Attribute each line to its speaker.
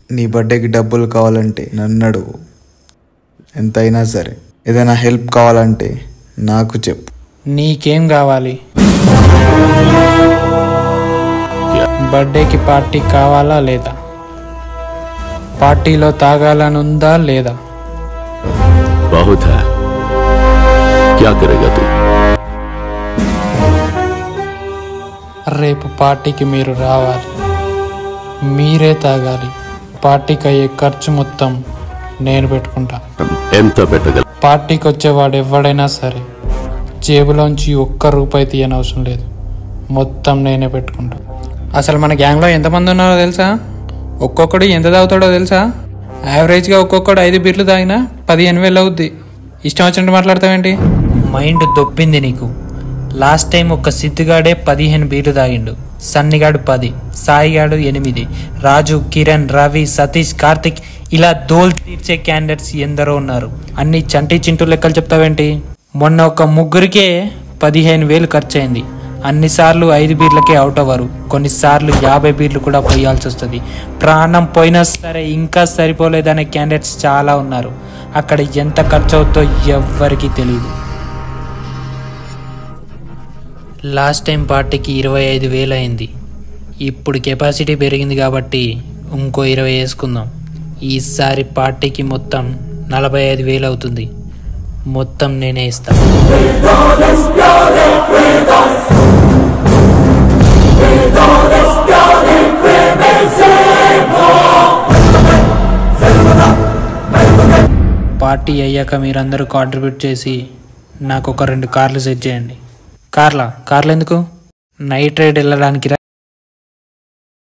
Speaker 1: నీ బర్త్డేకి డబ్బులు కావాలంటే నన్ను అడుగు, ఎంతైనా సరే. ఏదైనా హెల్ప్ కావాలంటే నాకు చెప్పు.
Speaker 2: నీకేం కావాలి? బర్త్డేకి పార్టీ కావాలా లేదా? పార్టీలో తాగాలనుందా లేదా?
Speaker 3: बहुत है, क्या करेगा तू?
Speaker 2: రేపు పార్టీకి మీరు రావాలి, మీరే తాగాలి. పార్టీకి అయ్యే ఖర్చు మొత్తం నేను పెట్టుకుంటా.
Speaker 3: ఎంత పెట్టగల?
Speaker 2: పార్టీకి వచ్చేవాడు ఎవడైనా సరే జేబులోంచి ఒక్క రూపాయి తీయనవసరం లేదు, మొత్తం నేనే పెట్టుకుంటా. అసలు మన గ్యాంగ్లో ఎంతమంది ఉన్నారో తెలుసా? ఒక్కొక్కడు ఎంత తాగుతాడో తెలుసా? యావరేజ్గా ఒక్కొక్కడు 5 బీర్లు తాగినా 15,000 అవుద్ది. ఇష్టం వచ్చినట్టు మాట్లాడతావేంటి? మైండ్ దొబ్బింది నీకు. లాస్ట్ టైం ఒక సిద్ధిగాడే 15 బీర్లు తాగిండు, సన్నిగాడు 10, సాయిగాడు 8, రాజు, కిరణ్, రవి, సతీష్, కార్తిక్ ఇలా దోల్ తీర్చే క్యాండిడేట్స్ ఎందరో ఉన్నారు. అన్ని చంటి చింటూ లెక్కలు చెప్తావేంటి? మొన్న ఒక ముగ్గురికే 15,000 ఖర్చు అయింది. అన్నిసార్లు 5 బీర్లకే అవుట్ అవ్వరు, కొన్నిసార్లు 50 బీర్లు కూడా పోయాల్సి వస్తుంది. ప్రాణం పోయినా సరే ఇంకా సరిపోలేదనే క్యాండిడేట్స్ చాలా ఉన్నారు. అక్కడ ఎంత ఖర్చు అవుతుందో ఎవ్వరికీ తెలియదు. లాస్ట్ టైం పార్టీకి 25,000 అయింది. ఇప్పుడు కెపాసిటీ పెరిగింది కాబట్టి ఇంకో 20 వేసుకుందాం. ఈసారి పార్టీకి మొత్తం 45,000 అవుతుంది. మొత్తం నేనే ఇస్తాను. పార్టీ అయ్యాక మీరందరూ కాంట్రిబ్యూట్ చేసి నాకు ఒక 2 కార్లు సెట్ చేయండి. కార్లు ఎందుకు? నైట్ రైడ్ వెళ్ళడానికి